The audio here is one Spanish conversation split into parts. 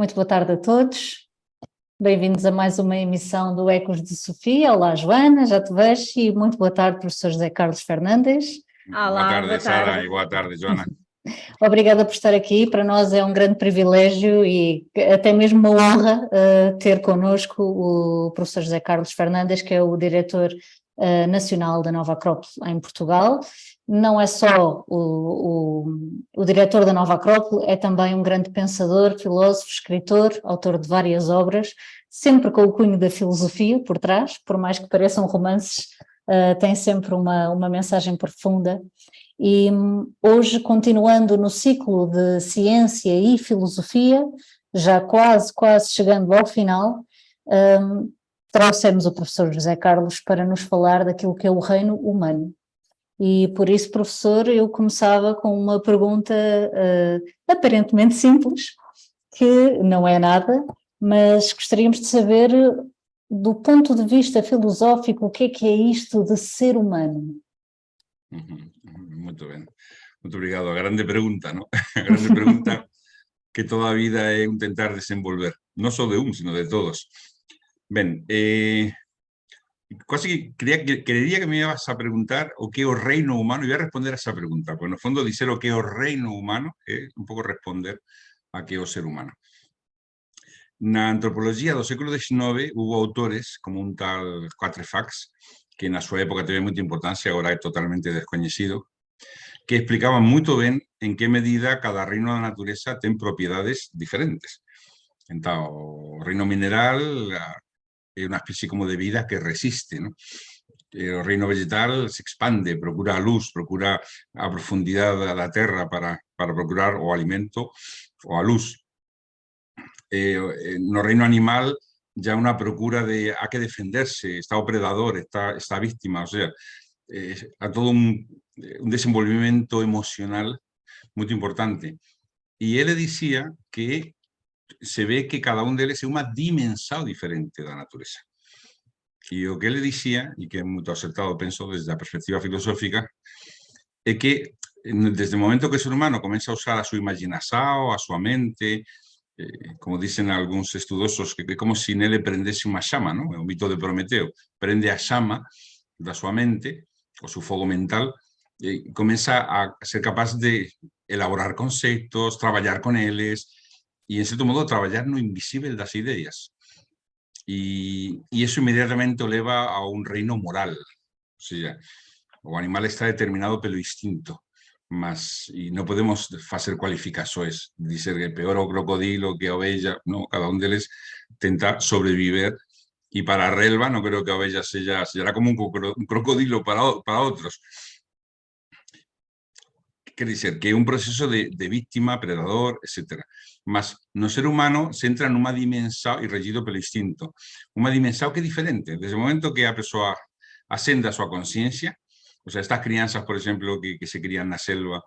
Muito boa tarde a todos. Bem-vindos a mais uma emissão do Ecos de Sofia. Olá, Joana, já te vejo, e muito boa tarde, professor José Carlos Fernandes. Olá, boa tarde, Sara, e boa tarde, Joana. Obrigada por estar aqui. Para nós é um grande privilégio e até mesmo uma honra ter connosco o professor José Carlos Fernandes, que é o diretor nacional da Nova Acrópole em Portugal. Não é só o diretor da Nova Acrópole, é também um grande pensador, filósofo, escritor, autor de várias obras, sempre com o cunho da filosofia por trás, por mais que pareçam romances, tem sempre uma mensagem profunda. E hoje, continuando no ciclo de ciência e filosofia, já quase chegando ao final, trouxemos o professor José Carlos para nos falar daquilo que é o reino humano. E por isso, professor, eu começava com uma pergunta aparentemente simples, que não é nada, mas gostaríamos de saber, do ponto de vista filosófico, o que é isto de ser humano? Muito bem. Muito obrigado. Grande pregunta, ¿no? Grande pregunta que toda a vida é tentar desenvolver, non só de un, sino de todos. Ben, quase que querería que me ibas a preguntar o que é o reino humano, e voy a responder a esa pregunta, porque no fondo dizer o que é o reino humano é un pouco responder a que é o ser humano. Na antropoloxía do século XIX hubo autores como un tal Quatrefages, que na súa época teve moita importancia, agora é totalmente descoñecido, que explicaban moito ben en que medida cada reino da natureza ten propiedades diferentes. Entón, o reino mineral é unha especie como de vida que resiste, ¿no? O reino vegetal se expande, procura a luz, procura a profundidade da terra para procurar o alimento ou a luz. No reino animal ya unha procura de a que defenderse, está o predador, está a víctima, o sea, a todo un desenvolvimento emocional moito importante. E ele dicía que se ve que cada un deles é unha dimensão diferente da natureza. E o que ele dicía, e que é moito acertado, penso, desde a perspectiva filosófica, é que desde o momento que o ser humano comeza a usar a súa imaginación, a súa mente, como dicen algúns estudosos, que é como se nele prendese unha xama, ¿no? O mito de Prometeo, prende a xama da súa mente, o seu fogo mental, e comeza a ser capaz de elaborar conceptos, traballar con eles, e, en certo modo, traballar no invisível das ideas. E iso inmediatamente o leva a un reino moral. O sea, o animal está determinado pelo instinto, e non podemos facer cualificacións, dizer que peor o crocodilo que a ovella, no, cada un deles tenta sobreviver, e para a relva non creo que a ovella será como un crocodilo para outros. Quer dizer, que é un proceso de víctima, predador, etc. Mas no ser humano se entra nunha dimensão e regido pelo instinto. Unha dimensão que é diferente. Desde o momento que a persoa ascende a súa consciencia, o sea, estas crianzas, por exemplo, que se crían na selva,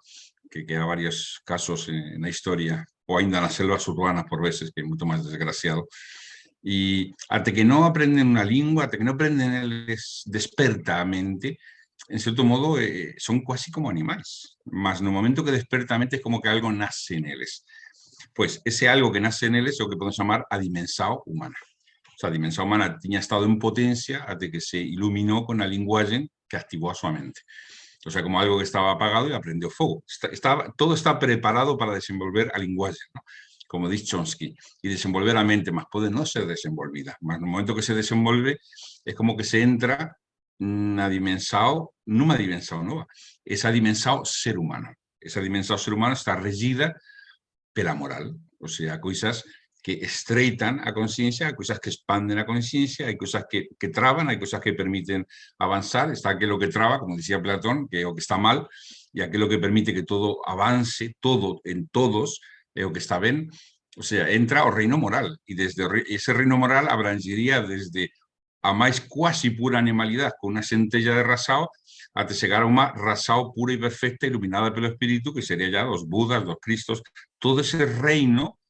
que há varios casos na historia, ou ainda nas selvas urbanas por veces, que é moito máis desgraciado, e até que non aprenden unha lingua, até que non aprenden eles desperta a mente, en certo modo, son quasi como animais. Mas no momento que desperta a mente é como que algo nace neles. Pois, ese algo que nace neles é o que podemos chamar a dimensão humana. O sea, a dimensão humana tiña estado en potencia até que se iluminou con a linguaxe que activou a súa mente. O sea, como algo que estaba apagado e aprendeu fogo. Todo está preparado para desenvolver a linguaxe, ¿no? Como diz Chomsky, e desenvolver a mente, mas pode non ser desenvolvida. Mas no momento que se desenvolve, é como que se entra nunha dimensão nova. Esa dimensão ser humano. Esa dimensão ser humano está regida pela moral. O sea, coisas que estreitan a consciencia, hai coisas que expanden a consciencia, hai coisas que traban, hai coisas que permiten avanzar, está aquilo que traba, como dicía Platón, que é o que está mal, e aquilo que permite que todo avance, todo en todos, é o que está ben. O sea, entra o reino moral, e desde ese reino moral abrangería desde a máis quasi pura animalidade con unha centella de rasao, até chegar a unha rasao pura e perfecta iluminada pelo espírito, que sería ya dos budas, dos cristos. Todo ese reino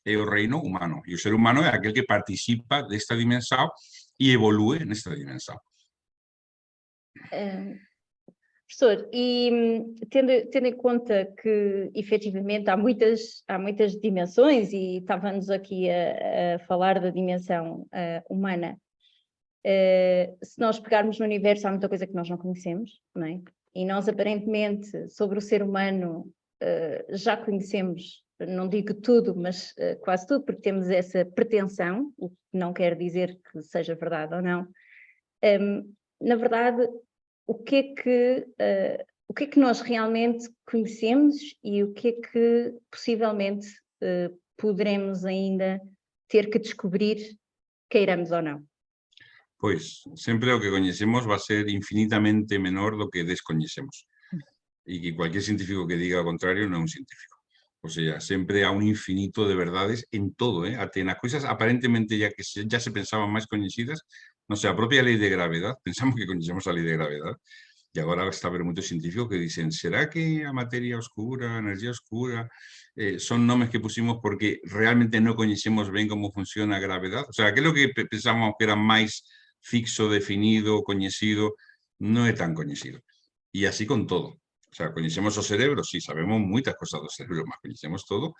é o reino humano, e o ser humano é aquel que participa desta dimensão e evolúe nesta dimensão. Professor, e tendo em conta que efetivamente há muitas dimensões, e estávamos aqui a falar da dimensão humana, se nós pegarmos no universo há muita coisa que nós não conhecemos, não é? E nós aparentemente sobre o ser humano já conhecemos, não digo tudo, mas quase tudo, porque temos essa pretensão, o que não quer dizer que seja verdade ou não. Na verdade, o que é que nós realmente conhecemos e o que é que possivelmente poderemos ainda ter que descobrir, queiramos ou não? Pois, sempre o que conocemos va a ser infinitamente menor do que desconocemos. Y que cualquier científico que diga lo contrario no es un científico. O sea, siempre hay un infinito de verdades en todo, hasta en las cosas aparentemente ya que ya se pensaban más conocidas, no sé, la propia ley de gravedad, pensamos que conocemos la ley de gravedad, y ahora está haber muchos científicos que dicen, ¿será que a materia oscura, energía oscura, son nombres que pusimos porque realmente no conocemos bien cómo funciona la gravedad? O sea, que lo que pensábamos que era más fixo, definido, conocido, no es tan conocido. Y así con todo. O sea, conocemos o cerebro, sí, sabemos muchas cosas do cerebro, mas conocemos todo.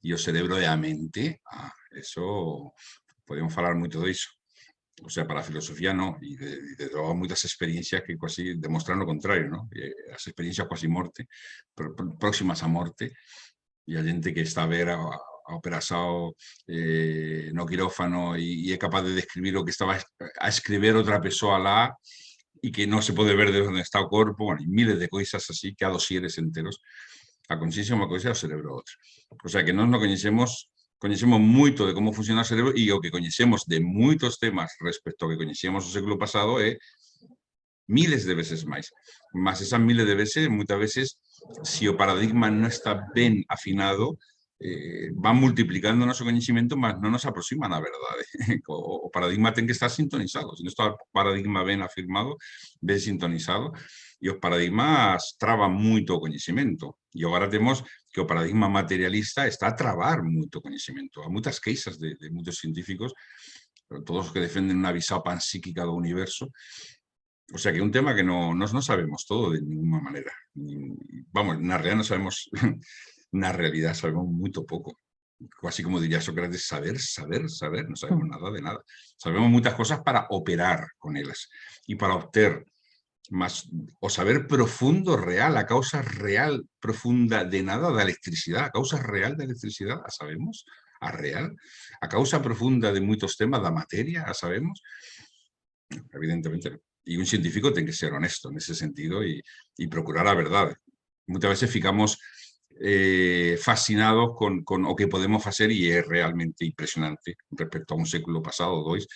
E o cerebro e a mente, eso, podemos falar moito disso. O sea, para a filosofía no, e de moitas experiencias que quasi demostran o contrario, ¿no? As experiencias quasi morte, próximas a morte, e a gente que está a ver a operasao no quirófano e é capaz de describir o que estaba a escribir outra persoa lá, y que no se puede ver de dónde está el cuerpo, bueno, y miles de cosas así, que a dosieres enteros. A conciencia una cosa y al cerebro otra. O sea, que no conocemos mucho de cómo funciona el cerebro y lo que conocemos de muchos temas respecto a lo que conocíamos el siglo pasado es miles de veces más. Más esas miles de veces, muchas veces, si el paradigma no está bien afinado, van multiplicando nuestro conocimiento, mas no nos aproximan a verdad. O paradigma tiene que estar sintonizado. Si no está el paradigma bien afirmado, bien sintonizado, y los paradigmas traban mucho conocimiento. Y ahora tenemos que el paradigma materialista está a trabar mucho conocimiento. Hay muchas queixas de muchos científicos, todos que defienden una visión panpsíquica del universo. O sea que es un tema que no sabemos todo de ninguna manera. Vamos, en la realidad no sabemos... Na realidad sabemos muy poco. Casi como diría Sócrates, saber, no sabemos nada de nada. Sabemos muchas cosas para operar con ellas y para obtener más, o saber profundo, real, a causa real, profunda de nada, de electricidad, a causa real de electricidad, ¿a sabemos? ¿A real? ¿A causa profunda de muchos temas, de materia, ¿a sabemos? Evidentemente no. Y un científico tiene que ser honesto en ese sentido y procurar la verdad. Muchas veces ficamos fascinados con lo que podemos hacer y es realmente impresionante respecto a un século pasado, dos,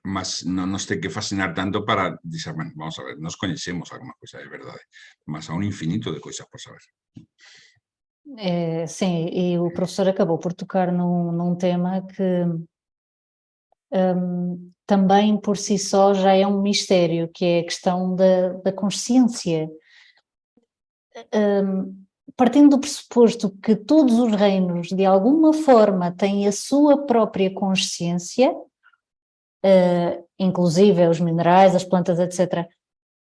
mas no nos tiene que fascinar tanto para decir, bueno, vamos a ver, nos conocemos algunas cosas de verdad, mas a un infinito de cosas por saber. Sim, e o professor acabou por tocar num tema que também por si só já é um mistério, que é a questão da consciência. Partindo do pressuposto que todos os reinos, de alguma forma, têm a sua própria consciência, inclusive os minerais, as plantas, etc.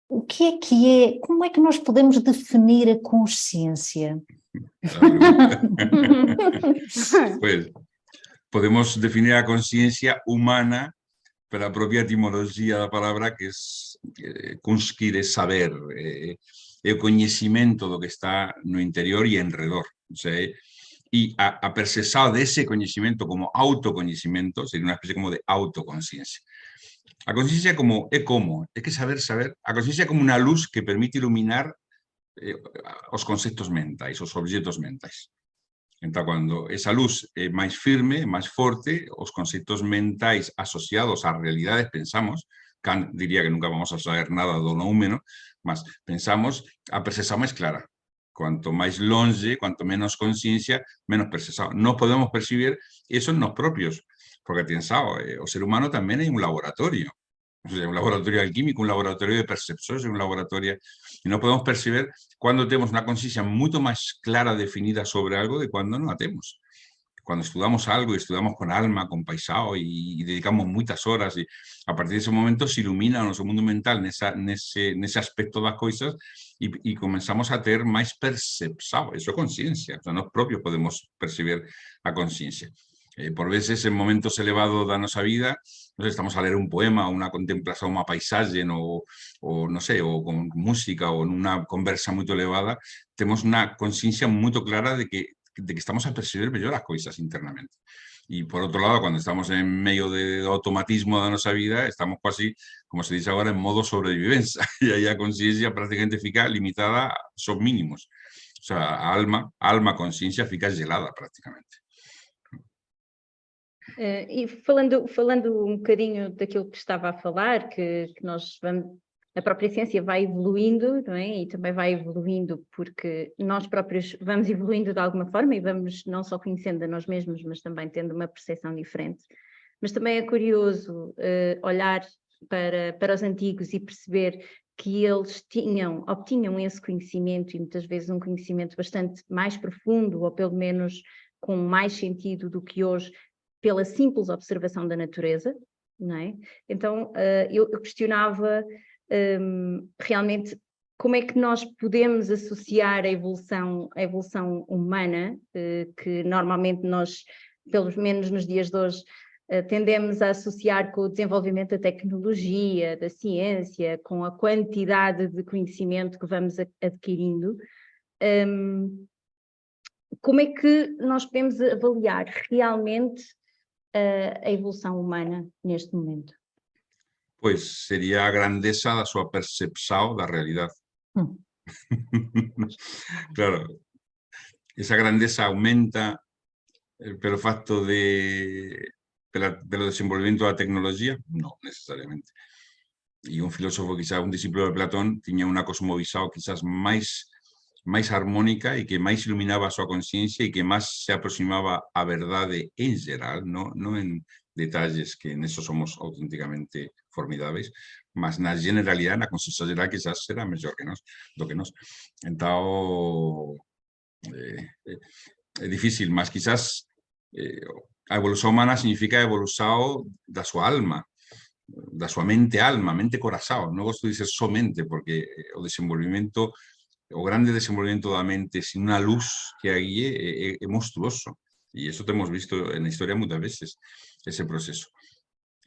O que é, como é que nós podemos definir a consciência? Pues podemos definir a conciencia humana pela propia etimologia da palavra, que é consquire, saber, é o conhecimento do que está no interior e en redor. O sea, y a percebção desse conhecimento como autoconhecimento sería una especie como de autoconciencia. A conciencia é que saber, a conciencia é como una luz que permite iluminar os conceptos mentais, os objetos mentais. Então, quando essa luz é mais firme, mais forte, os conceitos mentais associados às realidades, pensamos, Kant diria que nunca vamos a saber nada do noúmeno, mas pensamos, a percepção mais clara. Quanto mais longe, quanto menos consciência, menos percepção. Nós podemos perceber isso nos próprios, porque, atenção, o ser humano também é um laboratório. O sea, un laboratorio alquímico, un laboratorio de percepciones, un laboratorio... Y no podemos percibir cuando tenemos una conciencia mucho más clara, definida sobre algo, de cuando no la tenemos. cuando estudiamos algo y estudiamos con alma, con paisao y dedicamos muchas horas y a partir de ese momento se ilumina nuestro mundo mental en ese aspecto de las cosas y comenzamos a tener más percepción, eso es conciencia, o sea, nosotros propios podemos percibir a conciencia. Por veces en momentos elevados de nuestra vida, no sé, estamos a leer un poema, una contemplación, una paisaje o no sé, o con música o en una conversa muy elevada, tenemos una conciencia muy clara de que estamos a percibir mejor las cosas internamente. Y por otro lado, cuando estamos en medio de automatismo de nuestra vida, estamos casi, como se dice ahora, en modo sobrevivencia. Y ahí la conciencia prácticamente fica limitada a esos mínimos. O sea, alma, conciencia fica gelada prácticamente. E falando um bocadinho daquilo que estava a falar, que nós vamos, a própria ciência vai evoluindo, não é? E também vai evoluindo porque nós próprios vamos evoluindo de alguma forma e vamos não só conhecendo a nós mesmos, mas também tendo uma percepção diferente. Mas também é curioso olhar para os antigos e perceber que eles obtinham esse conhecimento e muitas vezes um conhecimento bastante mais profundo ou pelo menos com mais sentido do que hoje, pela simples observação da natureza, não é? Então, eu questionava realmente como é que nós podemos associar a evolução humana, que normalmente nós, pelo menos nos dias de hoje, tendemos a associar com o desenvolvimento da tecnologia, da ciência, com a quantidade de conhecimento que vamos adquirindo. Como é que nós podemos avaliar realmente a evolução humana neste momento? Pois sería a grandeza da súa percepção da realidade. Claro, esa grandeza aumenta pelo facto pelo desenvolvimento da tecnología? No, necesariamente. E un filósofo, quizás un discípulo de Platón, tiña unha cosmovisão quizás máis armónica e que máis iluminaba a súa conciencia e que máis se aproximaba á verdade en geral, non en detalles que neso somos auténticamente formidáveis, mas na generalidade, na conciencia geral, quizás será mellor do que nós. Entón, é difícil, mas quizás a evolución humana significa a evolución da súa alma, da súa mente-alma, mente-corazón. Non gosto de dizer somente, porque o desenvolvimento, o grande desenvolvimento da mente sin unha luz que a guíe é monstruoso. E iso temos visto na historia moitas veces, ese proceso.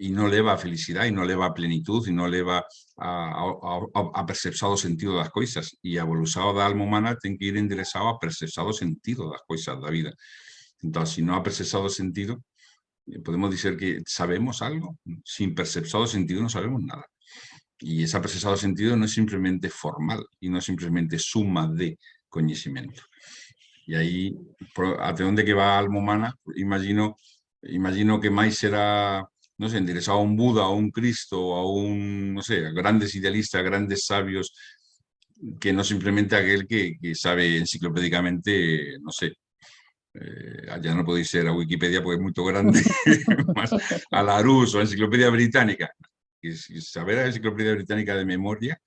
E non leva a felicidade, e non leva a plenitud, e non leva a percepción do sentido das coisas. E a evolución da alma humana ten que ir enderezado a percepción do sentido das coisas da vida. Entón, se non a percepción do sentido, podemos dizer que sabemos algo. Sin percepción do sentido non sabemos nada. Y esa percepción de sentido no es simplemente formal y no es simplemente suma de conocimiento. Y ahí, ¿hasta dónde que va a alma humana? Imagino que más será, no sé, enderezado a un Buda, a un Cristo, a un, no sé, a grandes idealistas, grandes sabios, que no simplemente aquel que sabe enciclopédicamente, no sé, ya no podéis ser a Wikipedia porque es muy grande, más a Larousse o a Enciclopedia Británica. Y saber a Enciclopedia Británica de memoria,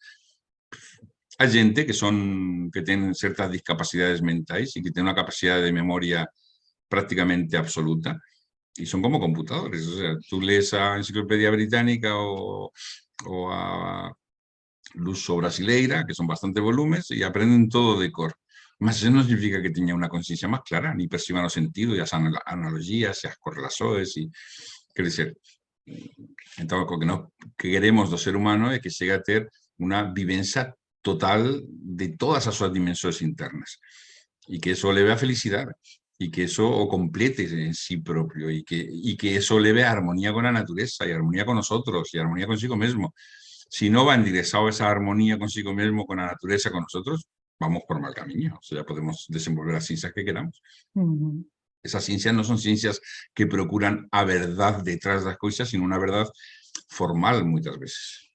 hay gente que tienen ciertas discapacidades mentales y que tienen una capacidad de memoria prácticamente absoluta y son como computadores. O sea, tú lees a Enciclopedia Británica o a Luso Brasileira, que son bastante volúmenes, y aprenden todo de cor. Mas eso no significa que tenga una conciencia más clara, ni perciban los sentidos, las analogías, las correlaciones, y quiere decir, entonces, lo que queremos do ser humano es que llegue a tener una vivencia total de todas as súas dimensiones internas y que eso leve a felicidad y que eso o complete en sí propio y que eso leve a armonía con la naturaleza y armonía con nosotros y armonía consigo mismo. Si no va enderezado esa armonía consigo mismo, con la naturaleza, con nosotros, vamos por mal camino. O sea, podemos desenvolver las ciencias que queramos. Esas ciencias no son ciencias que procuran a verdad detrás de las cosas, sino una verdad formal muchas veces.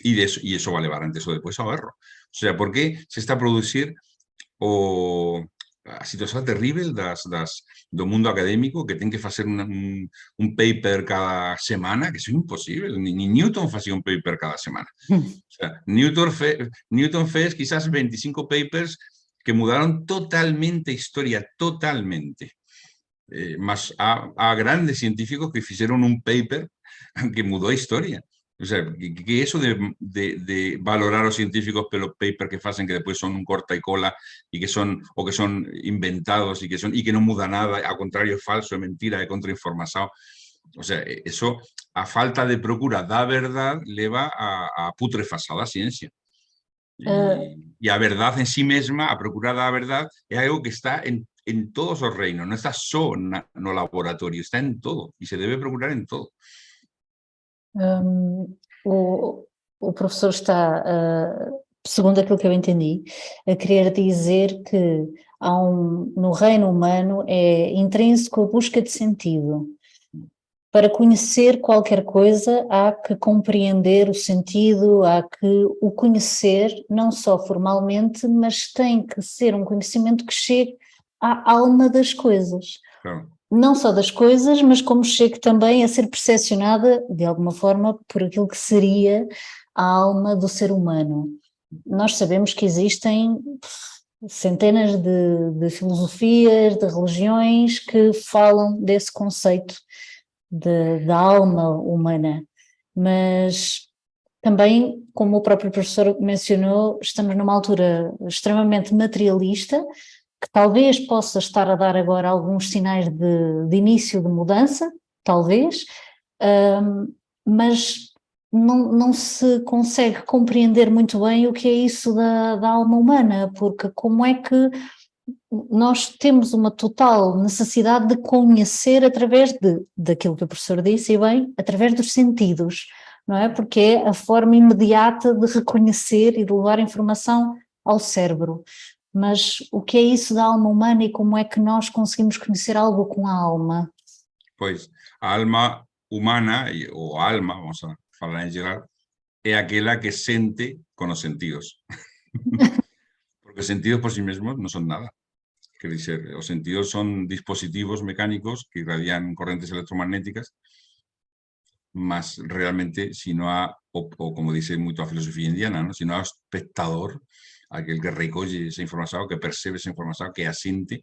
Y eso va a levar antes o después a erro. O sea, ¿por qué se está a producir a situación terrible do mundo académico que ten que facer un paper cada semana, que eso es imposible. Ni Newton facía un paper cada semana. O sea, Newton fez quizás 25 papers que mudaron totalmente historia, totalmente. mas há grandes científicos que fizeram um paper que mudou a história. O sea, que eso de valorar a los científicos pelos papers que hacen, que después son un corta y cola y que son inventados y que no muda nada, al contrario es falso, es mentira, es contrainformación. O sea, eso a falta de procura da verdad leva a putrefasar a ciencia. Y a verdad en sí misma, a procurar da verdad, es algo que está en todos los reinos, no está só no laboratorio, está en todo y se debe procurar en todo. O professor está, segundo aquilo que eu entendi, a querer dizer que no reino humano é intrínseco a busca de sentido. Para conhecer qualquer coisa, há que compreender o sentido, há que o conhecer, não só formalmente, mas tem que ser um conhecimento que chegue à alma das coisas. Claro. Não só das coisas, mas como chegue também a ser percepcionada, de alguma forma, por aquilo que seria a alma do ser humano. Nós sabemos que existem centenas de filosofias, de religiões que falam desse conceito da alma humana, mas também, como o próprio professor mencionou, estamos numa altura extremamente materialista, que talvez possa estar a dar agora alguns sinais de início de mudança, talvez, mas não se consegue compreender muito bem o que é isso da alma humana, porque como é que nós temos uma total necessidade de conhecer através daquilo que o professor disse, e bem, através dos sentidos, não é? Porque é a forma imediata de reconhecer e de levar informação ao cérebro. Mas o que é isso da alma humana e como é que nós conseguimos conhecer algo com a alma? Pois, a alma humana, ou alma, vamos a falar em geral, é aquela que sente con os sentidos. Porque os sentidos por sí mesmos non son nada. Quer dizer, os sentidos son dispositivos mecánicos que irradian correntes electromagnéticas, mas realmente, si no há, o como dice moito a filosofía indiana, ¿no? Si no há espectador, aquel que recolle esa información, que percebe esa información, que asinte,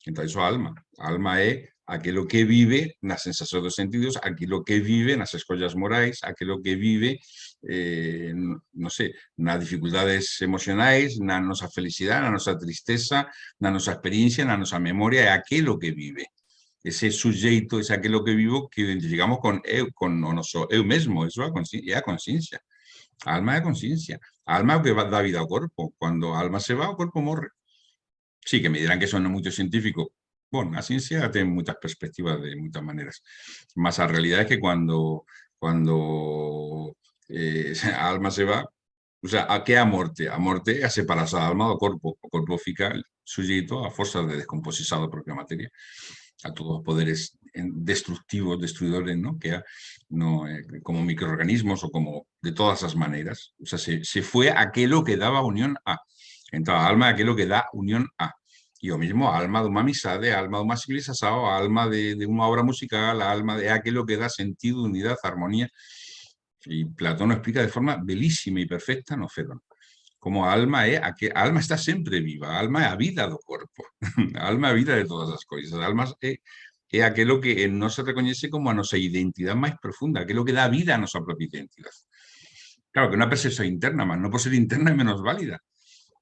entón iso é a alma. A alma é aquilo que vive nas sensacións dos sentidos, aquilo que vive nas escollas morais, aquilo que vive, non sei, nas dificultades emocionais, na nosa felicidade, na nosa tristeza, na nosa experiencia, na nosa memoria, é aquilo que vive. Ese sujeito, ese aquilo que vivo que identificamos con o noso eu mesmo, eso é a consciencia. A alma é a consciencia. A alma é o que dá vida ao corpo. Cando a alma se va, o corpo morre. Sí, que me dirán que son moito científico. Bueno, a ciencia ten moitas perspectivas de moitas maneiras. Mas a realidade é que cando a alma se va, o sea, a que é a morte? A morte é a separación da alma do corpo. O corpo fica sujeito a forzas de descomposición da propia materia, a todos os poderes destructivos, destruidores, ¿no? Que no, como microorganismos o como de todas as maneiras. O sea, se fue aquilo que daba unión a. Entón, a alma é aquilo que dá unión a. E o mismo a alma dunha amizade, a alma dunha civilización, a alma de unha obra musical, a alma é aquilo que dá sentido, unidade, armonía. E Platón o explica de forma belísima e perfecta no Fédon. Como a alma é, a alma está sempre viva, a alma é a vida do corpo, a alma é a vida de todas as coisas, a alma é aquilo que non se recoñece como a nosa identidade máis profunda, aquilo que dá vida a nosa propia identidade. Claro, que unha percepción interna, mas non por ser interna é menos válida.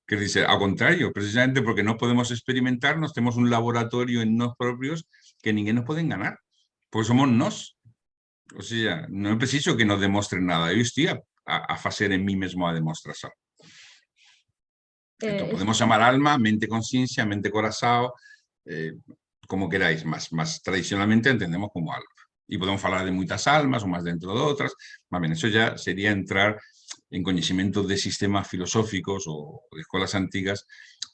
Quer dizer, ao contrario, precisamente porque non podemos experimentar, nos temos un laboratorio en nós propios que ninguén nos pode enganar, pois somos nós. O sea, non é preciso que nos demostren nada, eu estou a facer en mí mesmo a demostración. Entón, podemos chamar alma, mente consciencia, mente corazón, como queráis, mas tradicionalmente entendemos como alma. E podemos falar de moitas almas, umas dentro de outras, mas ben, eso ya sería entrar en coñecimiento de sistemas filosóficos ou de escolas antigas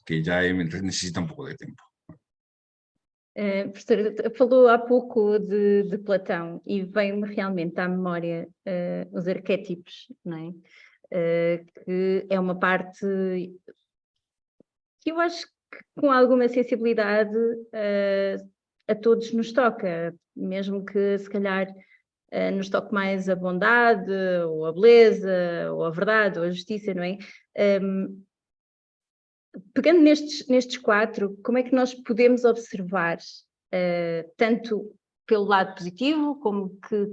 que já necesita un pouco de tempo. Professor, falou há pouco de Platão e veio-me realmente à memória os arquétipos, não é? Que é uma parte que eu acho que com alguma sensibilidade a todos nos toca, mesmo que se calhar nos toque mais a bondade, ou a beleza, ou a verdade, ou a justiça, não é? Pegando nestes quatro, como é que nós podemos observar tanto pelo lado positivo,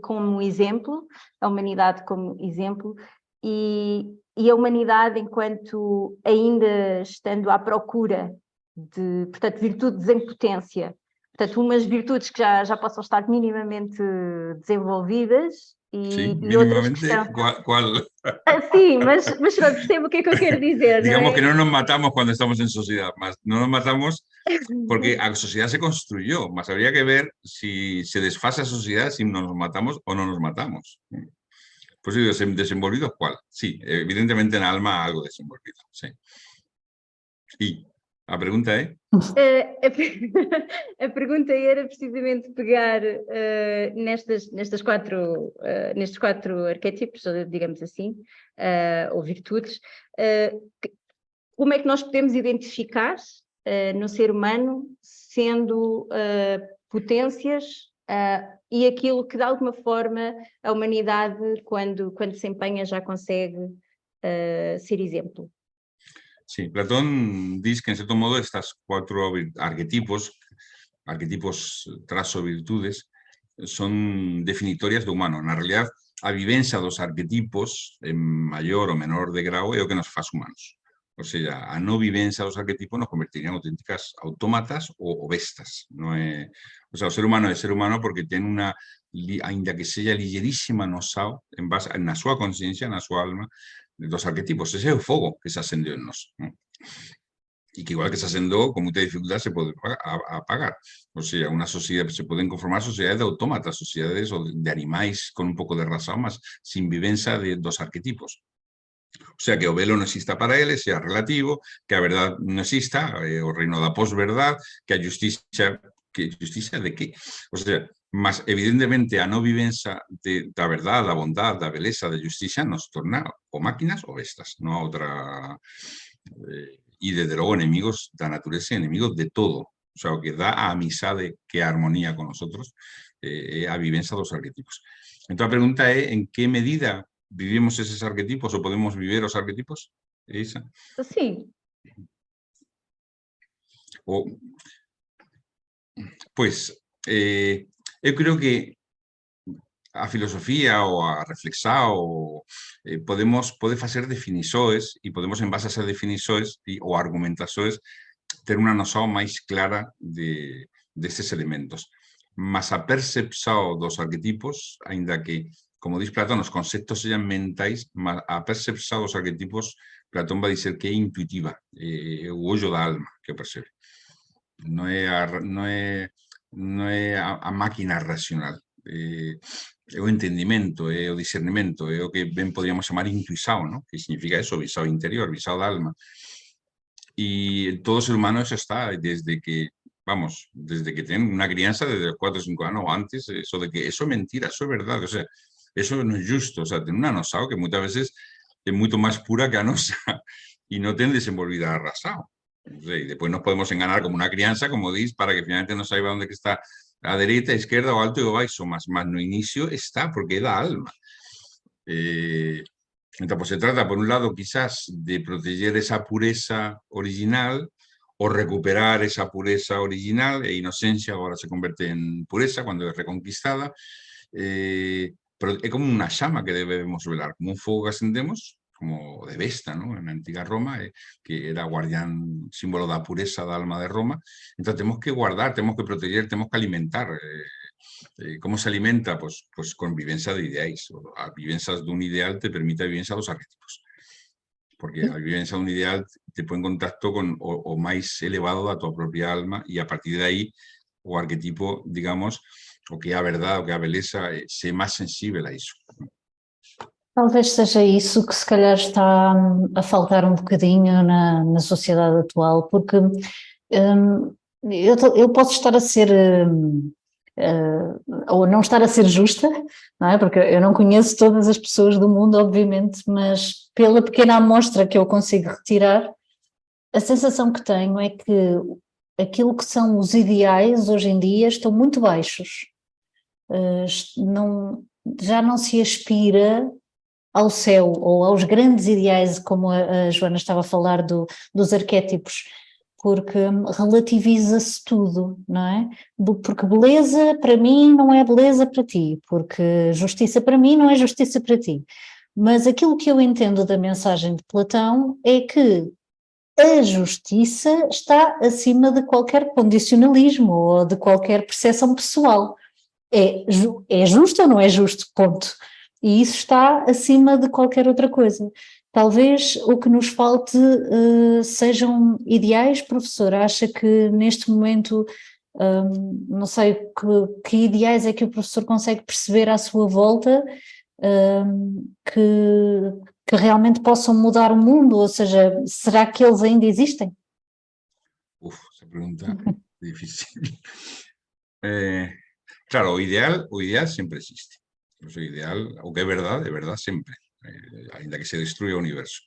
como exemplo, a humanidade como exemplo, e a humanidade enquanto ainda estando à procura de, portanto, virtudes em potência, portanto, umas virtudes que já possam estar minimamente desenvolvidas Sí, e outras que mínimamente, estão... ¿cuál? Sim, mas percebo o que é que eu quero dizer, Digamos não é? que no nos matamos cuando estamos en sociedad, más no nos matamos porque la sociedad se construyó, más habría que ver si se desfasa la sociedad, si nos matamos o no nos matamos. Pues sí, desenvolvido, ¿cuál? Sí, evidentemente en alma algo desenvolvido, sí. Y la pregunta es... A pergunta era precisamente pegar nestes quatro arquétipos, digamos assim, ou virtudes, como é que nós podemos identificar no ser humano sendo potências e aquilo que de alguma forma a humanidade, quando se empenha, já consegue ser exemplo. Sí, Platón dice que en cierto modo estas 4 arquetipos, trazo, virtudes, son definitorias de humano. En realidad, a vivencia dos arquetipos, en mayor o menor de grado, é o que nos faz humanos. O sea, a no vivencia dos arquetipos nos convertirían en auténticas autómatas o bestas. No é... O sea, o ser humano é ser humano porque ten unha, ainda que seja ligerísima noção, en base na súa consciencia, na súa alma, dos arquetipos. Ese é o fogo que se acendeu en nos. Y que igual que se acendó, con mucha dificultad se puede apagar. O sea, una sociedad, se pueden conformar sociedades de autómatas, sociedades o de animais con un pouco de razón, mas sin vivencia de dos arquetipos. O sea, que o velo non exista para eles, sea relativo, que a verdade non exista, o reino da posverdad, que a justicia de que? O sea, mas evidentemente a non vivencia da verdade, da bondade, da beleza, da justicia nos torna o máquinas ou bestas, non a outra... y desde luego enemigos da naturaleza, enemigos de todo. O sea, o que da a amizade que a armonía con nosotros, a vivencia dos arquetipos. Entonces la pregunta es, ¿en qué medida vivimos esos arquetipos o podemos vivir los arquetipos? ¿Esa? Sí. Pues, yo creo que a filosofía o a reflexar pode facer definições e podemos en base a esas definições ou argumentações ter unha noção máis clara destes elementos. Mas a percepção dos arquetipos, ainda que, como diz Platón, os conceptos sejam mentais, mas a percepção dos arquetipos, Platón vai dizer que é intuitiva, é o ollo da alma que o percebe. Non é a máquina racional. É o entendimento, é o discernimento, é o que ben podríamos chamar intuição, ¿no? Que significa eso, visão interior, visão da alma. E todo ser humano eso está desde que, vamos, desde que ten unha crianza, desde os 4 o 5 anos ou antes, eso de que eso é mentira, eso é verdade, o sea, eso non é justo, o sea, ten unha noção que moitas veces é moito máis pura que a nosa e non ten desenvolvida a razão. O sea, e depois nos podemos enganar como unha crianza, como dis, para que finalmente non saiba onde que está a dereita, a izquierda, o alto e o baixo, mas no inicio está porque é da alma. Entonces, pues se trata, por un lado, quizás de proteger esa pureza original o recuperar esa pureza original, e inocencia ahora se convierte en pureza cuando es reconquistada, pero es como una llama que debemos velar, como un fuego que ascendemos, como de Vesta, ¿no? En la antigua Roma, que era guardián, símbolo da pureza da alma de Roma. Entonces tenemos que guardar, tenemos que proteger, tenemos que alimentar. ¿Cómo se alimenta? Pues con vivencia de ideais. A vivencias de un ideal te permite a vivencia dos arquetipos. Porque a vivencia de un ideal te pone en contacto con o máis elevado da tua propia alma, e a partir de aí o arquetipo, digamos, o que é a verdade, o que é a beleza, ser máis sensível a iso. Talvez seja isso que se calhar está a faltar um bocadinho na sociedade atual, porque eu posso estar a ser, ou não estar a ser justa, não é? Porque eu não conheço todas as pessoas do mundo, obviamente, mas pela pequena amostra que eu consigo retirar, a sensação que tenho é que aquilo que são os ideais hoje em dia estão muito baixos. Já não se aspira ao céu ou aos grandes ideais, como a Joana estava a falar dos arquétipos, porque relativiza-se tudo, não é? Porque beleza para mim não é beleza para ti, porque justiça para mim não é justiça para ti. Mas aquilo que eu entendo da mensagem de Platão é que a justiça está acima de qualquer condicionalismo ou de qualquer percepção pessoal. É justo ou não é justo? Ponto. E isso está acima de qualquer outra coisa. Talvez o que nos falte sejam ideais, professor. Acha que neste momento, não sei, que ideais é que o professor consegue perceber à sua volta que realmente possam mudar o mundo? Ou seja, será que eles ainda existem? Uf, esa pregunta difícil. Claro, o ideal siempre existe. O ideal, o que é verdad sempre. Ainda que se destruya o universo.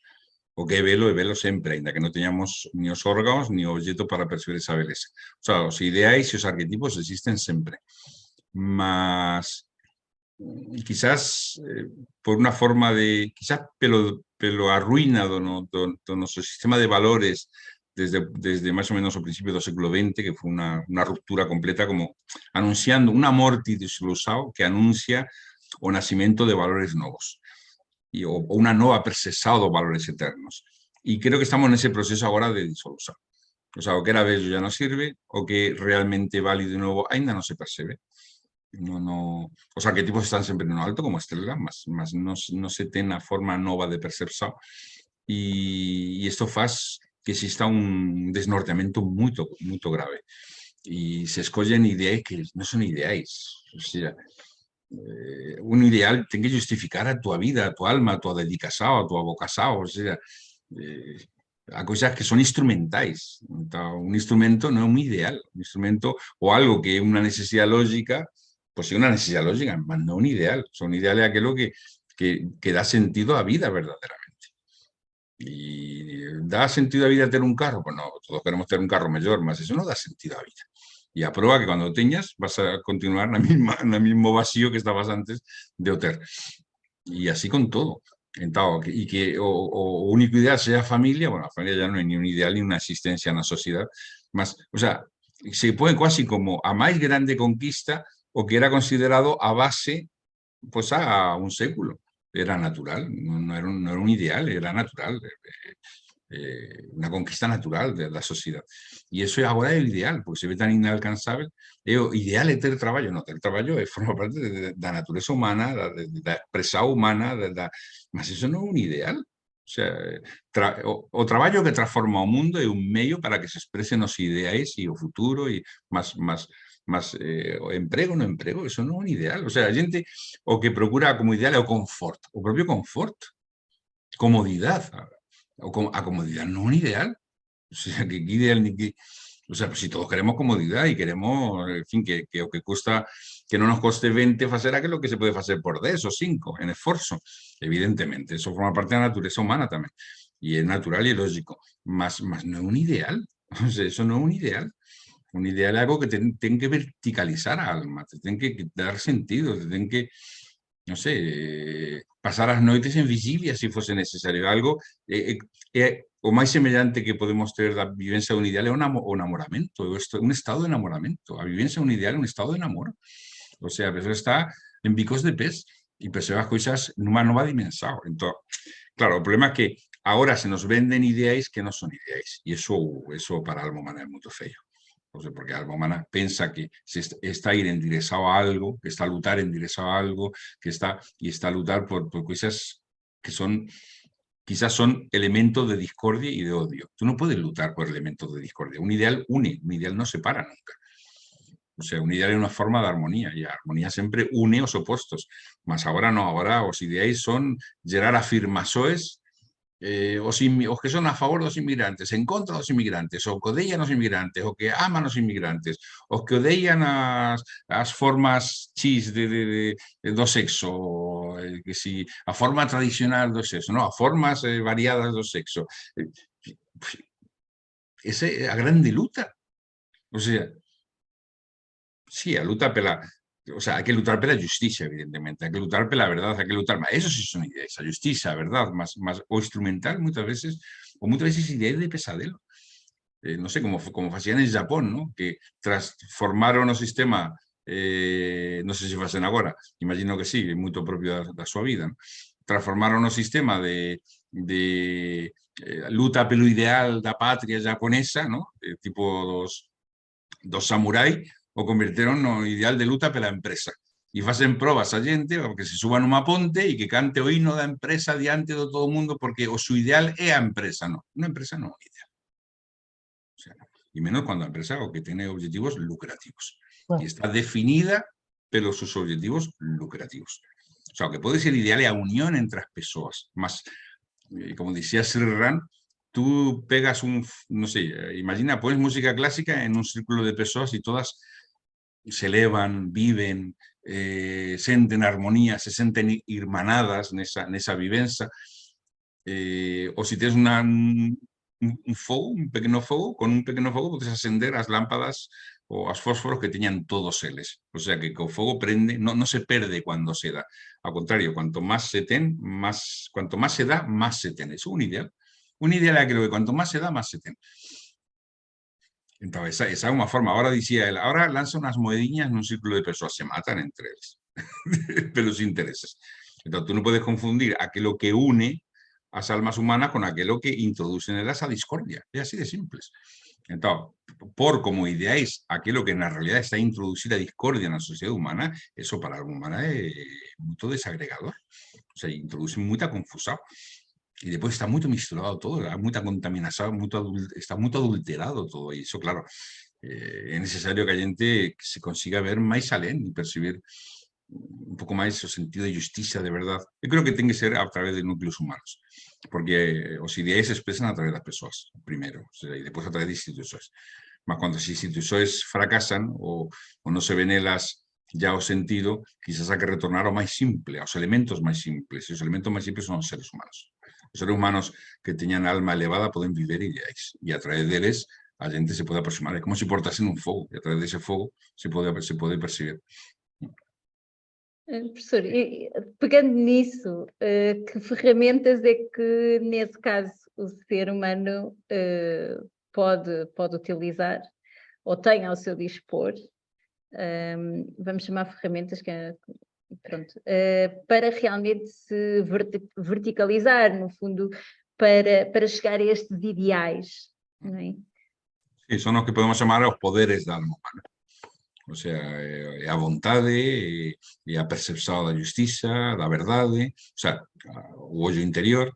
O que é velo sempre, ainda que non teñamos ni os órganos ni o objeto para percibir esa beleza. O sea, os ideais e os arquetipos existen sempre. Mas quizás por unha forma de, quizás pelo a ruína do noso sistema de valores desde máis ou menos o principio do século XX, que foi unha ruptura completa, como anunciando unha morte desilusao que anuncia o nacimento de valores novos o unha nova percepción dos valores eternos. E creo que estamos nese proceso agora de disolución. O sea, o que era bello ya non sirve, o que realmente válido de novo ainda non se percebe. Os arquetipos están sempre no alto como estrela, mas non se ten a forma nova de percepción, e isto faz que exista un desnorteamento moito grave. E se escollen ideais que non son ideais. O sea, un ideal ten que justificar a tua vida, a tua alma, a tua dedicación, a tua vocación. O sea, a cousas que son instrumentais. Entón, un instrumento non é un ideal. Un instrumento ou algo que é unha necesidade lógica, pois é unha necesidade lógica, mas non un ideal. Un ideal é aquilo que dá sentido á vida verdadeiramente. E dá sentido á vida ter un carro? Pois non, todos queremos ter un carro mellor, mas eso non dá sentido á vida. E a proba que cando o teñas vas a continuar na mismo vacío que estabas antes de o ter. E así con todo. Entón, e que o único ideal sea a familia, bueno, a familia ya non é ni un ideal ni unha existencia na sociedade, mas, o sea, se pode quasi como a máis grande conquista o que era considerado a base, pois a un século. Era natural, non era un ideal, era natural. Unha conquista natural da sociedade. E iso agora é o ideal, porque se ve tan inalcanzável. O ideal é ter traballo, non, ter traballo forma parte da natureza humana, da expresión humana, mas iso non é un ideal. O sea, o traballo que transforma o mundo é un medio para que se expresen os ideais e o futuro, e o emprego no emprego, iso non é un ideal. O sea, a xente o que procura como ideal é o confort, o propio confort, comodidade. A comodidade non é un ideal. O sea, que ideal ni que... O sea, pues si todos queremos comodidade e queremos, en fin, que o que custa, que non nos coste 20 facer aquilo que se pode facer por 10 ou 5 en esforzo. Evidentemente, eso forma parte da natureza humana tamén. E é natural e lógico. Mas non é un ideal. O sea, eso non é un ideal. Un ideal é algo que ten que verticalizar a alma, te ten que dar sentido, te ten que, non sei, pasar as noites en vigilia se fose necesario. Algo o máis semellante que podemos ter da vivencia de un ideal é o namoramento, un estado de namoramento. A vivencia de un ideal é un estado de namoro. O sea, a persoa está en bicos de pés e percebe as cousas nunha nova dimensão. Entón, claro, o problema é que agora se nos venden ideais que non son ideais, e iso para a alma humana é moito feio. O sea, porque a alma humana pensa que se está a ir endirezado a algo, que está a lutar endirezado a algo, que está a lutar por cousas que son, quizás son elementos de discordia y de odio. Tú no puedes lutar por elementos de discordia. Un ideal une, un ideal no separa nunca. O sea, un ideal é unha forma de armonía, e a armonía sempre une os opostos. Mas agora non, agora os ideais son gerar afirmações, os que son a favor dos inmigrantes, en contra dos inmigrantes, o que odian os inmigrantes, o que aman os inmigrantes, os que odian as formas chis do sexo, que si a forma tradicional do sexo, non, a formas variadas do sexo. Esa é a grande luta. O sea, sí, a luta pela... O sea, hai que lutar pela justicia, evidentemente, hai que lutar pela verdade, hai que lutar... Eso sí son ideas, a justicia, a verdade, mas o instrumental moitas veces ideas de pesadelo. non sei, como facían en Japón, ¿no? Que transformaron o sistema, non sei se facen agora, imagino que sí, é moito propio da súa vida, ¿no? Transformaron o sistema de luta pelo ideal da patria japonesa, ¿no? Tipo dos samurai, o convirtieron no ideal de luta pela empresa. E facen probas a xente que se suban nunha ponte e que cante o hino da empresa diante de todo o mundo, porque o seu ideal é a empresa, non. Unha empresa non é ideal. O sea, y menos cuando la empresa o que tiene objetivos lucrativos. Claro. Y está definida pelos sus objetivos lucrativos. O sea, o que pode ser ideal é a unión entre as persoas. Mas, como dicía Srirran, tú pegas no sé, imagina, pones música clásica en un círculo de persoas y todas se elevan, viven, senten armonía, se senten irmanadas nesa vivenza. O si tienes un pequeno fogo, con un pequeno fogo podes acender as lámpadas ou as fósforos que teñan todos eles. O sea, que o fogo prende, non se perde cando se dá. Ao contrario, cuanto máis se ten, cuanto máis se dá, máis se ten. Eso é un ideal. Un ideal é aquilo que cuanto máis se dá, máis se ten. Entón, esa é unha forma. Ahora dicía él, ahora lanza unas moediñas nun círculo de persoas, se matan entre eles, pelos intereses. Entón, tú non podes confundir aquilo que une as almas humanas con aquello que introduce nelas a discordia. É así de simples. Entón, por como ideais aquilo que na realidad está a introducir a discordia na sociedade humana, eso para a alma humana é moito desagregador. O sea, introduce moita confusão. E depois está moito misturado todo, há moita contaminación, está moito adulterado todo. E iso, claro, é necesario que a gente se consiga ver máis alén e percibir un pouco máis o sentido de justicia de verdade. Eu creo que ten que ser a través de núcleos humanos, porque os ideais se expresan a través das persoas, primeiro, o sea, e depois a través de institucións. Mas cando as institucións fracasan ou non se ven elas ya o sentido, quizás hai que retornar ao máis simple, aos elementos máis simples, e os elementos máis simples son os seres humanos. Os seres humanos que teñan alma elevada poden viver ideais, e a través deles a gente se pode aproximar, é como se portasen un fogo, e a través dese fogo se pode percibir. Professor, pegando nisso, que ferramentas é que, nesse caso, o ser humano pode utilizar ou tem ao seu dispor, vamos chamar ferramentas pronto, para realmente se verticalizar, no fundo, para chegar a estes ideais, não é? Sí, son os que podemos chamar os poderes da alma humana. O sea, é a vontade, é a percepção da justiça, da verdade, o sea, o ollo interior,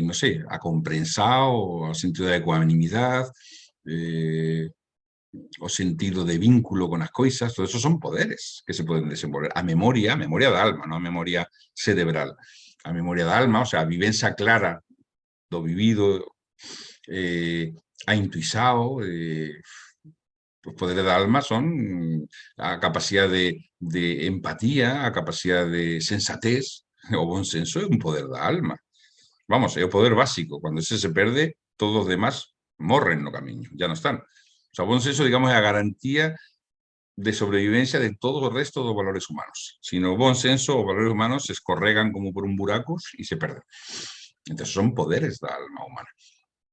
non sei, a comprensión, o sentido da ecuanimidade, o sentido de vínculo con as coisas, todo eso son poderes que se poden desenvolver. A memoria da alma, non a memoria cerebral. A memoria da alma, o sea, a vivenza clara do vivido, a intuición, os poderes da alma son a capacidade de empatía, a capacidade de sensatez, o bon senso é un poder da alma. Vamos, é o poder básico. Cando ese se perde, todos os demás morren no camiño, ya non están. O sea, o bon senso, digamos, é a garantía de sobrevivencia de todo o resto dos valores humanos. Si no bon senso, os valores humanos se escorregan como por un buraco e se perden. Entón, son poderes da alma humana.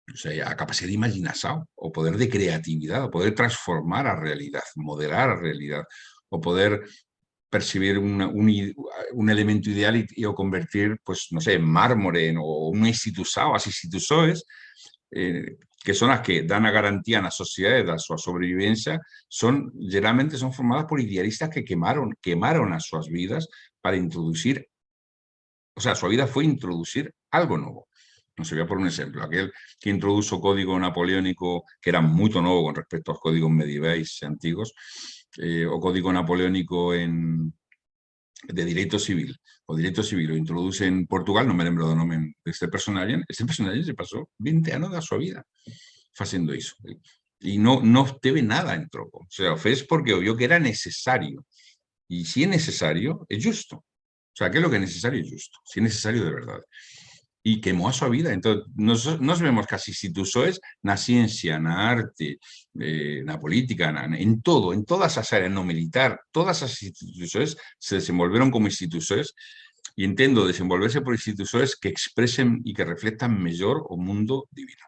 O sea, a capacidade de imaginación, o poder de creatividade, o poder transformar a realidade, modelar a realidade, o poder percibir un elemento ideal e o convertir, pues, non sei, en mármore ou unha institución, as institucións que son as que dan a garantía na sociedade da súa sobrevivencia, geralmente son formadas por idealistas que quemaron as súas vidas para introducir, o sea, a súa vida foi introducir algo novo. Non se voy a por un exemplo, aquel que introduzo o código napoleónico, que era moito novo con respecto aos códigos medievais e antigos, o código napoleónico de direito civil. O direito civil o introduce en Portugal, non me lembro do nome deste personaxe, se pasou 20 anos da súa vida facendo iso. E non teve nada en troco. O sea, o fez porque o vio que era necesario. E se é necesario, é justo. O sea, que é lo que é necesario é justo. Se é necesario de verdade. E quemou a súa vida. Entón, nos vemos que as institucións na ciencia, na arte, na política, en todo, en todas as áreas, no militar, todas as institucións se desenvolveron como institucións e entendo desenvolverse por institucións que expresen e que reflectan mellor o mundo divino.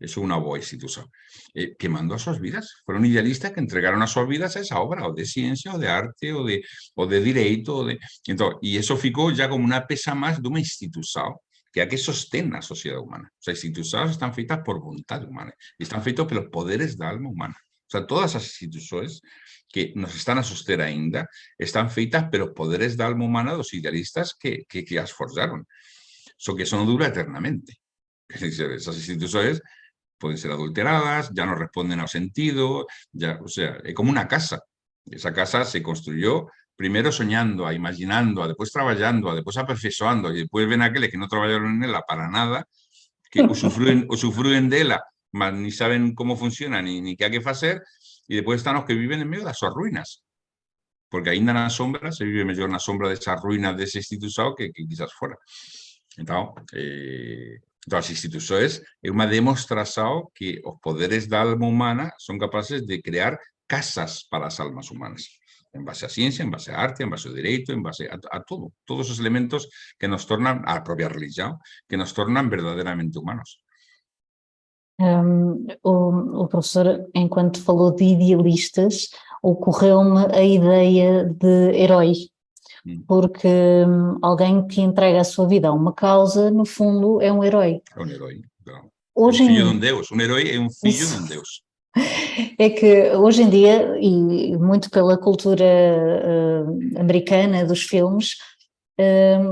Eso es una boa institución. Que mandó a sus vidas. Fueron idealistas que entregaron a sus vidas a esa obra, o de ciencia, o de arte, o de derecho. Y eso ficó ya como una pesa más de una institución que a que sostén la sociedad humana. O sea, instituciones están feitas por voluntad humana. Y están feitas por los poderes de alma humana. O sea, todas esas instituciones que nos están a sostener ainda están feitas por los poderes de alma humana de los idealistas que las forjaron. So que eso no dura eternamente. Es decir, esas instituciones pueden ser adulteradas, ya no responden al sentido, ya, o sea, es como una casa. Esa casa se construyó primero soñando, imaginando, después trabajando, después aperfesoando, y después ven aquellos que no trabajaron en ella para nada, que usufruen de ella, mas ni saben cómo funciona, ni qué hay que hacer, y después están los que viven en medio de sus ruinas. Porque ainda en la sombra, se vive mejor en la sombra de esas ruinas de ese instituto que quizás fuera. Entonces, todas las instituciones es una demostración que los poderes de alma humana son capaces de crear casas para las almas humanas, en base a ciencia, en base a arte, en base a derecho, en base a todo, todos esos elementos que nos tornan, a la propia religión, que nos tornan verdaderamente humanos. O professor, enquanto falou de idealistas, ocorreu-me a ideia de herói, porque alguém que entrega a sua vida a uma causa, no fundo, é um herói. É um herói, claro. Hoje é um filho de um Deus, um herói é um filho de um Deus. É que hoje em dia, e muito pela cultura americana dos filmes,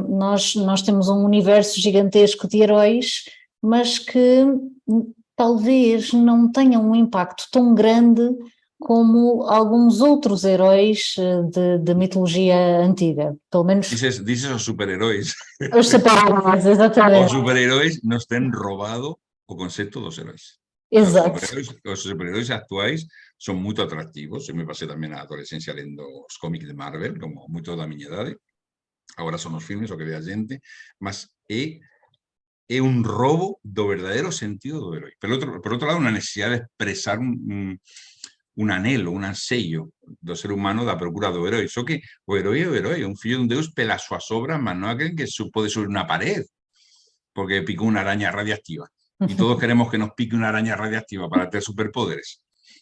nós temos um universo gigantesco de heróis, mas que talvez não tenham um impacto tão grande como alguns outros heróis de mitologia antiga, pelo menos... Dices os super-heróis. Os super-heróis, exatamente. Os super-heróis nos têm roubado o concepto dos heróis. Exato. Os super-heróis actuais son muito atractivos. Eu me pasei tamén a adolescencia lendo os cómics de Marvel, como moito da miña idade. Agora son os filmes o que ve a xente, mas é un roubo do verdadeiro sentido do herói. Por outro lado, unha necesidade de expresar un anhelo, un anseio do ser humano da procura do herói. Só que o herói é o herói, é un fillo de un Deus pelas súas obras, mas non é aquel que pode subir unha pared porque picou unha araña radiactiva. Y todos queremos que nos pique una araña radiactiva para tener superpoderes.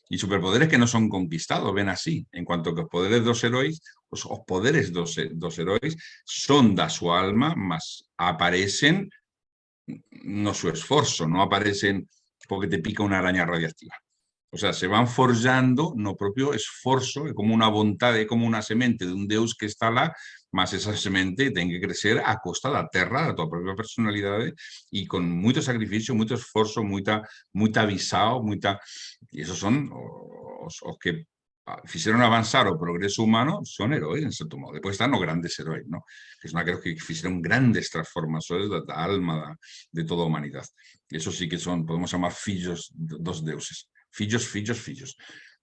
Y superpoderes que no son conquistados, ven así. En cuanto que los poderes dos heróis, los poderes dos heróis son da su alma, mas aparecen no su esfuerzo, no aparecen porque te pica una araña radiactiva. O sea, se van forjando no propio esfuerzo, es como una voluntad, es como una semente de un Deus que está lá, mas esa semente ten que crecer a costa da terra, da tua propia personalidade, e con moito sacrificio, moito esforzo, moita visao, e esos son os que fixeron avanzar o progreso humano, son heróis, en certo modo. Depois están os grandes heróis, ¿no? Que son aqueles que fixeron grandes transformações da alma de toda a humanidade. Eso sí que son, podemos chamar fillos dos deuses. Fillos.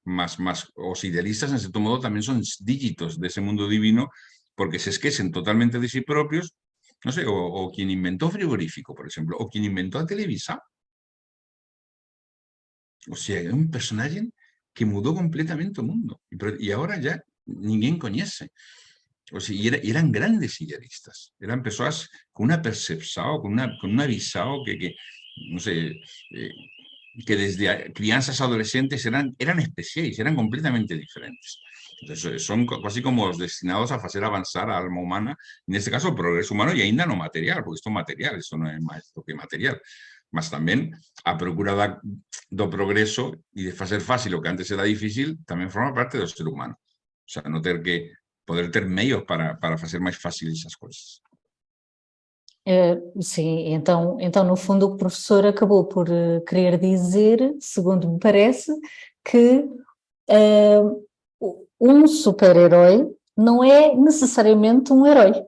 Mas os idealistas, en certo modo, tamén son dígitos dese mundo divino, porque se esquecen totalmente de sí propios, no sé, o quien inventó frigorífico, por ejemplo, o quien inventó a Televisa. O sea, es un personaje que mudó completamente el mundo, y ahora ya ninguén conoce. O sea, y eran grandes idealistas, eran personas con una percepción, con una visao que no sé, que desde crianzas a adolescentes eran especiales, eran completamente diferentes. Entonces, son casi como los destinados a hacer avanzar a alma humana, en este caso el progreso humano y ainda no material, porque esto es material, esto no es más que material, mas también a procura do progreso y de hacer fácil lo que antes era difícil, también forma parte del ser humano. O sea, no tener que poder ter medios para hacer más fácil esas cosas. Sim, então no fundo o professor acabou por querer dizer, segundo me parece, que um super-herói não é necessariamente um herói.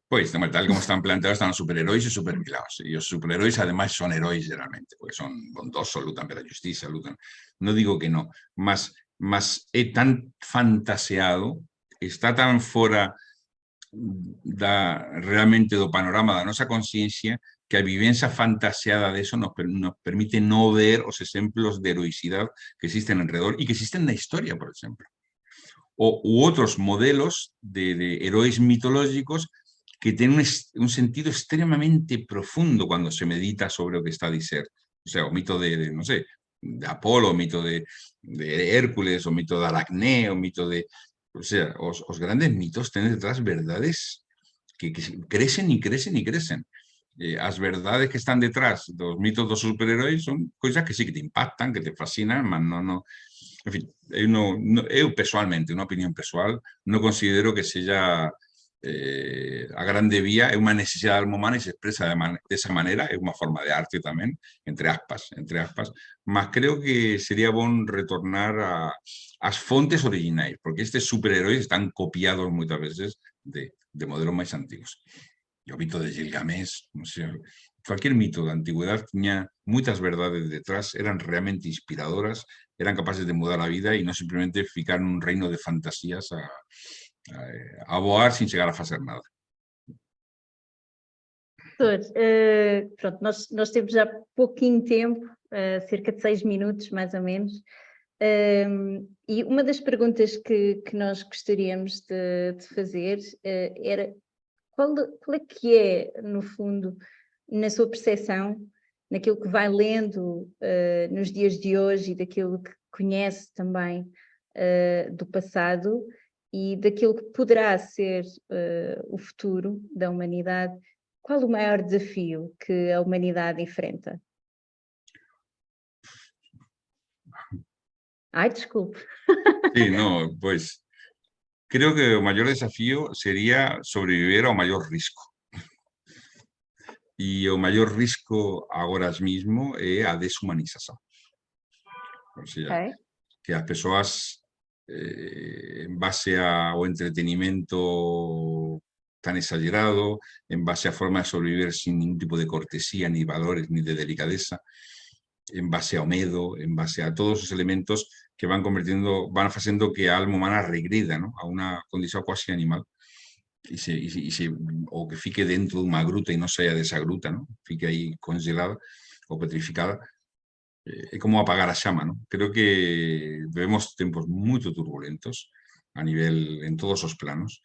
Pues, tal como están planteados, están los superhéroes y supervillanos. Y los superhéroes, además, son héroes realmente, porque son bondosos, lutan por la justicia, lutan. No digo que no, mas es tan fantaseado, está tan fuera realmente do panorama da nosa conciencia, que a vivencia fantaseada de eso nos permite no ver los ejemplos de heroicidad que existen alrededor y que existen en la historia, por ejemplo. U otros modelos de héroes mitológicos que tienen un sentido extremadamente profundo cuando se medita sobre lo que está a decir O sea, o mito no sé, de Apolo, o mito de Hércules, o mito de Aracné, o mito de... O sea, os grandes mitos tienen detrás verdades que crecen y crecen y crecen. As verdades que están detrás dos mitos dos superheróis son cousas que sí que te impactan, que te fascinan, mas non... En fin, eu pessoalmente, unha opinión pessoal, non considero que seja a grande vía, é unha necesidade da alma humana e se expresa desa maneira, é unha forma de arte tamén, entre aspas, mas creo que sería bon retornar ás fontes originais, porque estes superheróis están copiados moitas veces de modelos máis antigos. E o mito de Gilgamesh, non sei, cualquier mito da antigüedade tiña moitas verdades detrás, eran realmente inspiradoras, eran capaces de mudar a vida e non simplemente ficar nun reino de fantasías a voar sin chegar a facer nada. Doutor, pronto, nós temos já pouquinho tempo, cerca de 6 minutos, mais ou menos, e uma das perguntas que nós gostaríamos de fazer era qual é que é, no fundo, na sua percepção, naquilo que vai lendo nos dias de hoje e daquilo que conhece também do passado e daquilo que poderá ser o futuro da humanidade, qual o maior desafio que a humanidade enfrenta? Ai, desculpe. Sí, no, pues creo que o maior desafío sería sobrevivir ao maior risco. E o maior risco agora mesmo é a deshumanización. O sea, Okay. que as persoas en base ao entretenimento tan exagerado, en base a forma de sobrevivir sin ningún tipo de cortesía, ni valores, ni de delicadeza, en base ao medo, en base a todos os elementos que van facendo que a alma humana regreda, ¿no?, a unha condición quasi animal, ou que fique dentro dunha gruta e non saia desa gruta, ¿no?, fique aí congelada ou petrificada. É como apagar a xama, ¿no? Creo que vivemos tempos moito turbulentos a nivel, en todos os planos,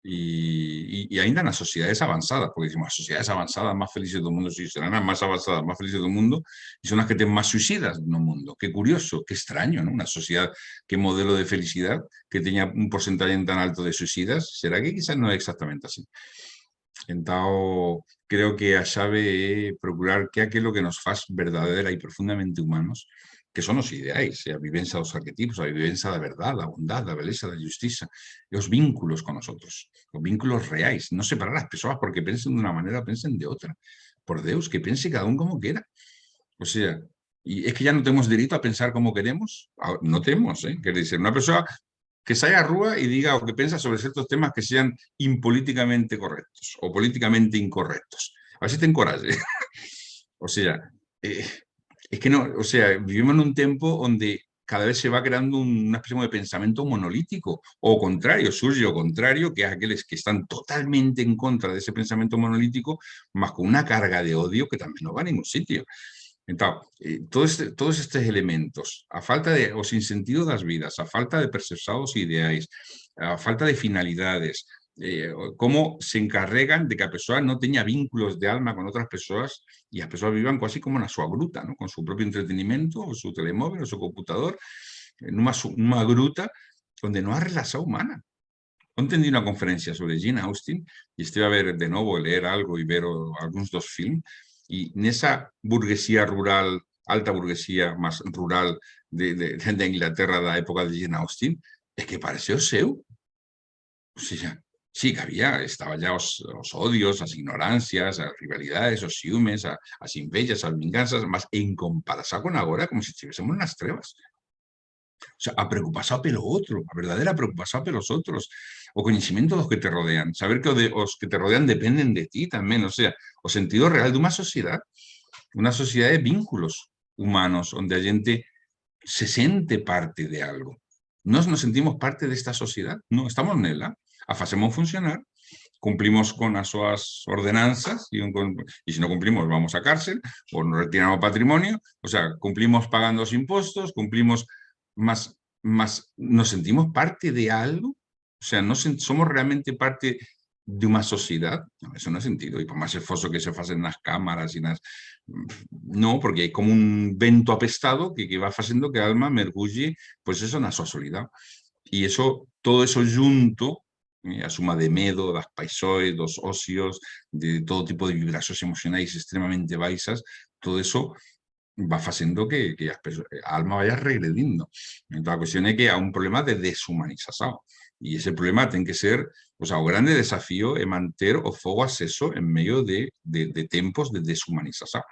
e ainda nas sociedades avanzadas, porque dicimos, as sociedades avanzadas máis felices do mundo, si serán as máis avanzadas, máis felices do mundo, e son as que ten máis suicidas no mundo. Que curioso, que extraño, ¿no? Unha sociedade que modelo de felicidade, que teña un porcentaje tan alto de suicidas, será que quizás non é exactamente así? Entón, creo que a chave é procurar que aquilo que nos faz verdadeira e profundamente humanos, que son os ideais, a vivenza dos arquetipos, a vivenza da verdade, da bondade, da beleza, da justiza, e os vínculos con nosotros, os vínculos reais, non separar as persoas porque pensen de unha maneira, pensen de outra. Por Deus, que pense cada un como quera. O sea, e é que ya non temos dereito a pensar como queremos, non temos, quer dizer, unha persoa que saia á rúa e diga o que pensa sobre certos temas que sean impolíticamente correctos ou políticamente incorrectos. A ver se ten coraxe. O sea, es que no, o sea, vivimos en un tiempo donde cada vez se va creando una especie de pensamiento monolítico, o contrario, surge o contrario, que es aquellos que están totalmente en contra de ese pensamiento monolítico, más con una carga de odio que también no va a ningún sitio. Entonces, todos estos elementos, a falta de, o sin sentido das vidas, a falta de percepciones ideais, a falta de finalidades, cómo se encarregan de que a persoa non teña vínculos de alma con outras persoas e as persoas vivan casi como na súa gruta, ¿no?, con su propio entretenimiento, o su telemóvil, o su computador, nunha gruta onde non hai relación humana. Onte di unha conferencia sobre Jane Austen e estive a ver de novo, ler algo e ver algúns dos films, e nesa burguesía rural, alta burguesía máis rural de Inglaterra da época de Jane Austen, é que parece o seu. O sea, sí que estaba ya os odios, as ignorancias, as rivalidades, os ciúmes, as invejas, as vinganzas, mas en comparación con agora, como se estivésemos nas trevas. O sea, a preocupación pelo outro, a verdadeira preocupación pelos outros, o coñecimento dos que te rodean, saber que os que te rodean dependen de ti tamén, o sea, o sentido real dunha sociedade de vínculos humanos, onde a xente se sente parte de algo. Nós nos sentimos parte desta sociedade, non estamos nela, a facemos funcionar, cumplimos con as súas ordenanzas e se non cumplimos vamos a cárcel ou nos retiramos o patrimonio, o sea, cumplimos pagando os impostos, cumplimos, mas nos sentimos parte de algo, o sea, somos realmente parte de uma sociedade, não, isso não é sentido, e por mais esforço que se fazem nas câmaras e nas... Não, porque é como um vento apestado que vai fazendo que a alma mergulhe, pois isso, na sua solidão. E isso, todo isso junto, a suma de medo, das paixões, dos ócios, de todo tipo de vibrações emocionais extremamente baixas, todo isso va haciendo que a alma vaya regrediendo. Entonces, la cuestión es que hay un problema de deshumanización. Y ese problema tiene que ser, o sea, un grande desafío es mantener o fuego acceso en medio de tiempos de deshumanización.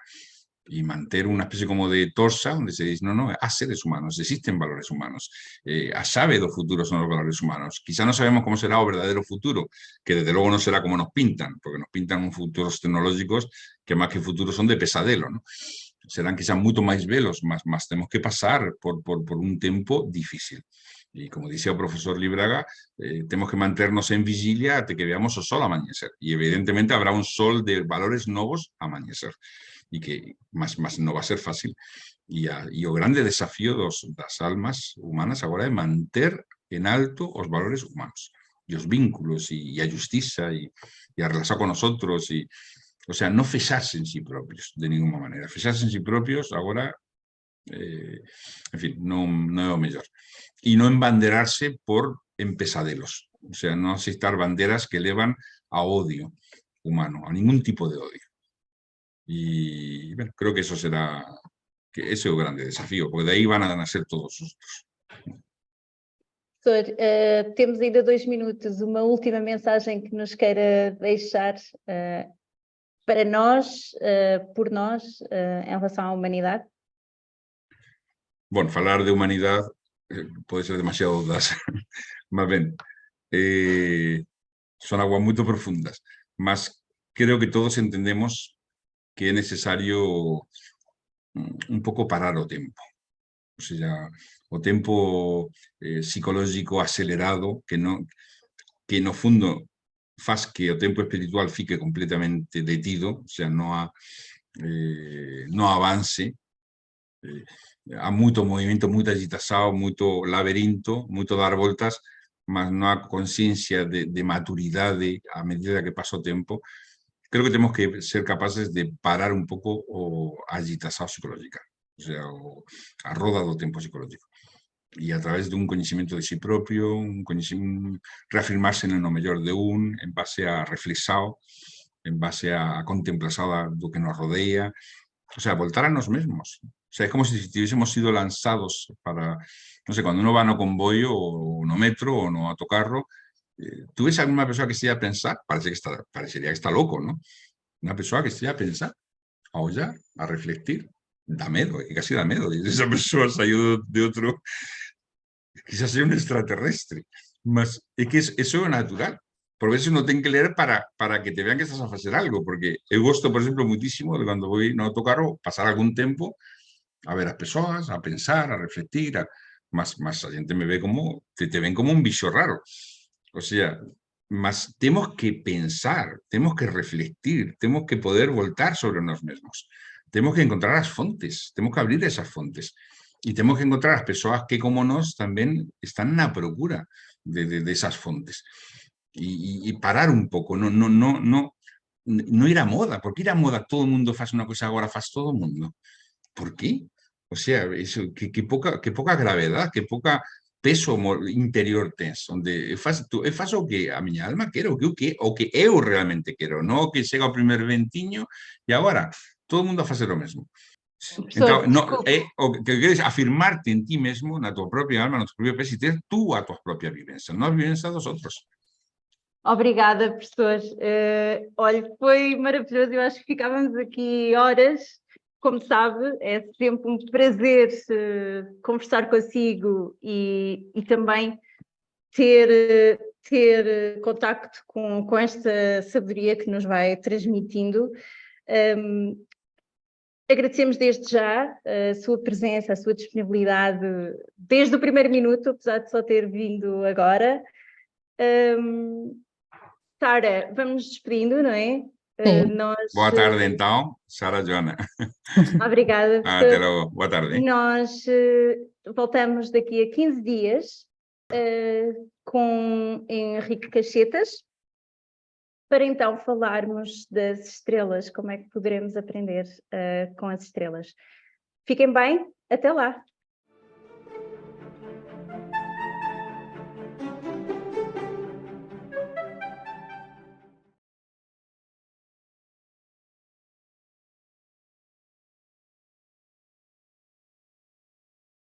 Y mantener una especie como de torsa donde se dice, no, hay seres humanos, existen valores humanos. A sabe do futuro son los valores humanos. Quizá no sabemos cómo será el verdadero futuro, que desde luego no será como nos pintan, porque nos pintan un futuros tecnológicos que más que futuros son de pesadelo, ¿no? Serán quizás mucho más velos, más tenemos que pasar por un tiempo difícil. Y como decía el profesor Libraga, tenemos que mantenernos en vigilia hasta que veamos el sol amanecer. Y evidentemente habrá un sol de valores nuevos amanecer. Y que más no va a ser fácil. Y el grande desafío de las almas humanas ahora es mantener en alto los valores humanos. Y los vínculos, y a justicia, y a relación con nosotros, y... O sea, no fecharse en sí propios, de ninguna manera. Fecharse en sí propios, ahora, en fin, no es lo mejor. Y no embanderarse en pesadelos. O sea, no aceptar banderas que elevan a odio humano, a ningún tipo de odio. Y bueno, creo que eso será, que ese es el grande desafío, porque de ahí van a nacer todos nosotros. Professor, temos ainda 2 minutos. Uma última mensagem que nos queira deixar para nós, por nós, em relação à humanidade? Bueno, falar de humanidad puede ser demasiado audaz. Más bien, son aguas muy profundas. Mas creo que todos entendemos que es necesario un poco parar o tiempo. O sea, o tiempo psicológico acelerado que no fundo faz que o tempo espiritual fique completamente detido, o sea, no avance, há moito movimento, moita agitação, moito laberinto, moito dar voltas, mas não há consciência de maturidade à medida que passa o tempo. Creo que temos que ser capazes de parar un pouco a agitação psicológica, o sea, a roda do tempo psicológico. Y a través de un conocimiento de sí propio, reafirmarse no mellor de en base a reflexão, en base a contemplación do que nos rodea, o sea, voltar a nos mesmos. O sea, es como si hubiésemos sido lanzados para, no sé, cuando uno va no convoyo o no metro o no autocarro, tú ves a alguna persona que esté a pensar, parecería que está loco, ¿no? Una persona que esté a pensar, a ollar, a reflectir, da medo, que casi da medo. Y esa persona salió de otro, quizás sea un extraterrestre, mas es que eso es natural. Por veces uno tiene que leer para que te vean que estás a hacer algo, porque eu gosto, por exemplo, muitísimo de cando voy no autocarro, pasar algún tempo a ver as persoas, a pensar, a reflectir, mas a xente me ve como, te ven como un bicho raro. O sea, mas temos que pensar, temos que reflectir, temos que poder voltar sobre nós mesmos. Temos que encontrar as fontes, temos que abrir esas fontes. Y tenemos que encontrar as persoas que, como nós, tamén están na procura de esas fontes. Y parar un pouco, no ir a moda. ¿Por qué ir a moda? Todo el mundo faz una cosa, agora faz todo el mundo. ¿Por qué? O sea, eso, que poca gravedad, que poca peso interior tens, onde faz o que a miña alma quero, o que eu realmente quero, non o que chega ao primer ventiño e agora todo o mundo a facer o mesmo. Então, o que queres afirmarte en ti mesmo, na tua propia alma, no teu propio peso, e ter tú a tua propia vivencia, non a vivencia dos outros. Obrigada, professor. Olha, foi maravilhoso. Eu acho que ficávamos aqui horas. Como sabe, é sempre um prazer conversar consigo e também ter contacto com esta sabedoria que nos vai transmitindo. Agradecemos desde já a sua presença, a sua disponibilidade desde o primeiro minuto, apesar de só ter vindo agora. Sara, vamos nos despedindo, não é? Boa tarde, então, Sara Joana. Obrigada. Até logo. Boa tarde. Nós voltamos daqui a 15 dias com Henrique Cachetas. para então falarmos das estrelas, como é que poderemos aprender com as estrelas. Fiquem bem, até lá!